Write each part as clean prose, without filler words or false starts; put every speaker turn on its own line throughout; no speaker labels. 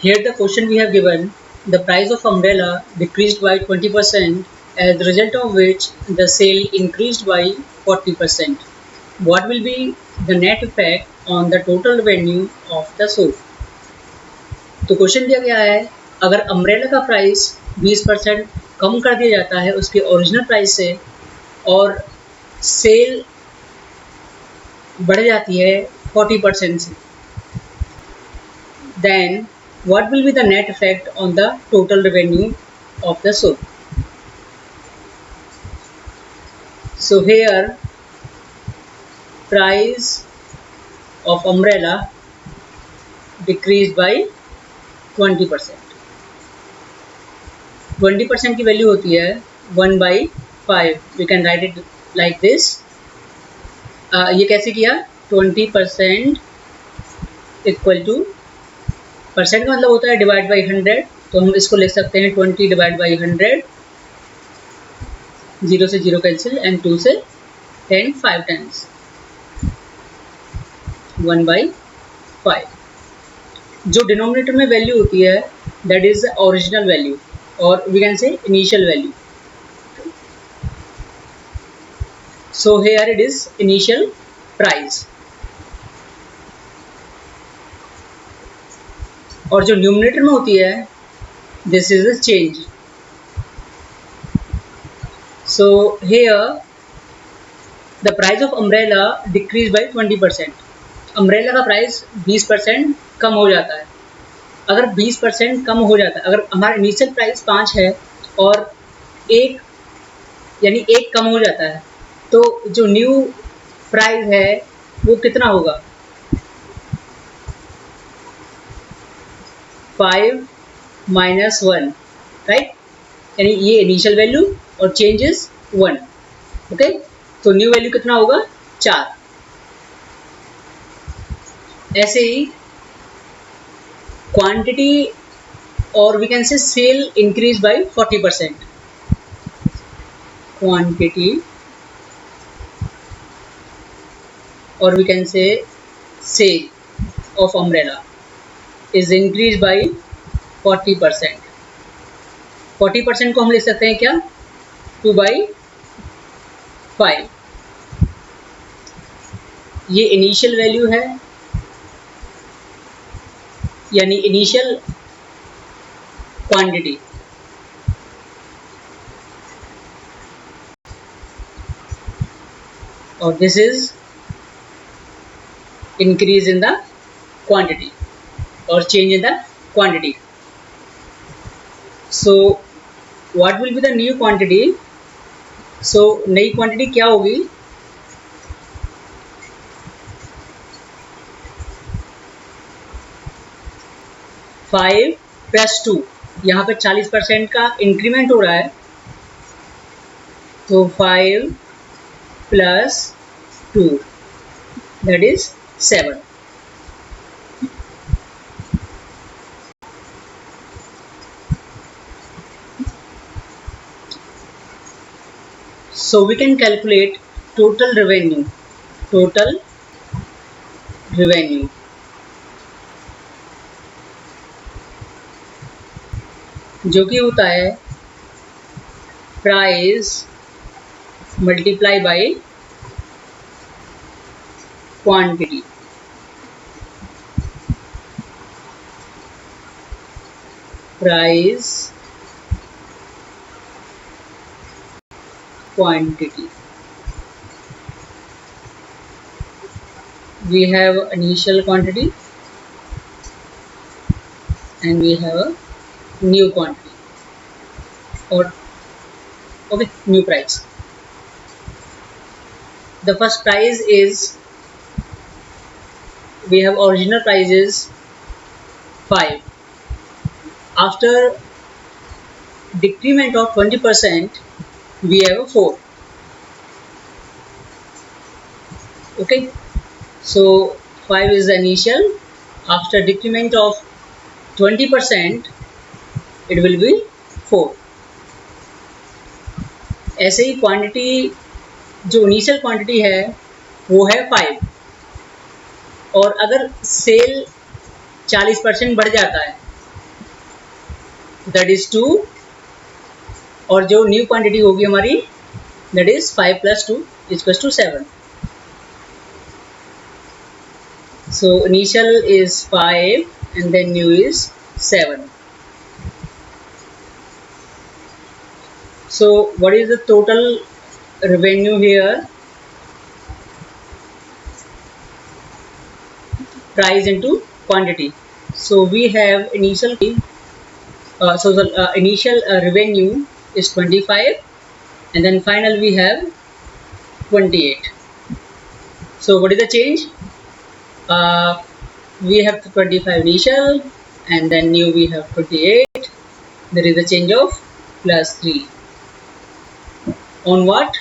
Here the question we have given, the price of umbrella decreased by 20% as the result of which the sale increased by 40%. What will be the net effect on the total revenue of the shop? तो question दिया गया है, अगर umbrella का price 20% कम कर दिया जाता है उसके ओरिजिनल प्राइस से और सेल बढ़ जाती है 40% से, then what will be the net effect on the total revenue of the shop? So here price of umbrella decreased by 20%. 20% की वैल्यू होती है 1/5. We can write it like this. ये कैसे किया? 20% इक्वल टू, परसेंट का मतलब होता है डिवाइड बाई 100, तो हम इसको लिख सकते हैं 20 डिवाइड बाई 100, 0 से 0 कैंसिल एंड 2 से 10 5 टाइम्स 1/5. जो डिनोमिनेटर में वैल्यू होती है that is the original value और we can say initial value. So here it is initial price. और जो न्यूमरेटर में होती है this is the change. So here the price of umbrella decrease by 20%. Umbrella का price 20% कम हो जाता है. अगर 20% कम हो जाता है, अगर हमारा इनिशियल प्राइस 5 है और एक यानी एक कम हो जाता है, तो जो न्यू प्राइस है वो कितना होगा? 5 माइनस 1, राइट. यानी ये इनिशियल वैल्यू और चेंज इज 1. ओके, तो न्यू वैल्यू कितना होगा? 4. ऐसे ही क्वांटिटी और we can say sale increase by 40%. Quantity और we can say sale of umbrella is increase by 40%. 40% को हम लिख सकते हैं क्या? 2/5. ये इनिशियल वैल्यू है यानी इनिशियल क्वांटिटी. और this is increase in the quantity और change in the quantity. So what will be the new quantity? So नई क्वांटिटी क्या होगी? Five plus 2. यहाँ पर 40% का इंक्रीमेंट हो रहा है, तो 5 plus 2 that is 7. So we can calculate total revenue. Total revenue. जो कि होता है price multiply by quantity. Price quantity. We have initial quantity and we have a new quantity or okay, new price. The first price is, we have original price is 5. After decrement of 20% we have a 4. Okay, so 5 is the initial. After decrement of 20% it will be 4. ऐसे ही quantity, जो initial quantity है वो है 5 और अगर cell 40% बढ़ जाता है दैट इज 2, और जो न्यू क्वांटिटी होगी हमारी that is 5 + 2 = 7. So initial is 5 and then new is 7. So what is the total revenue here? Price into quantity. So we have initial initial revenue is 25, and then final we have 28. So what is the change? We have 25 initial, and then new we have 28. There is a change of +3 on what?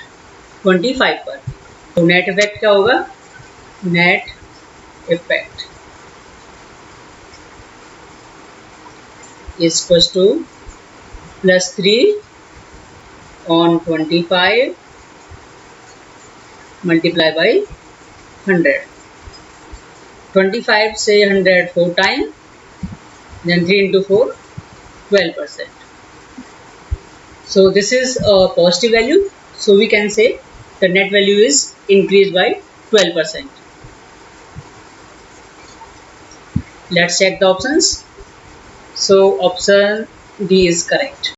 25 पर. तो net effect क्या होगा? Net effect is equals to +3 on 25 multiply by 100. 25 से 100 4 times, then 3 into 4 12%. So this is a positive value, so we can say the net value is increased by 12%. Let's check the options. So option D is correct.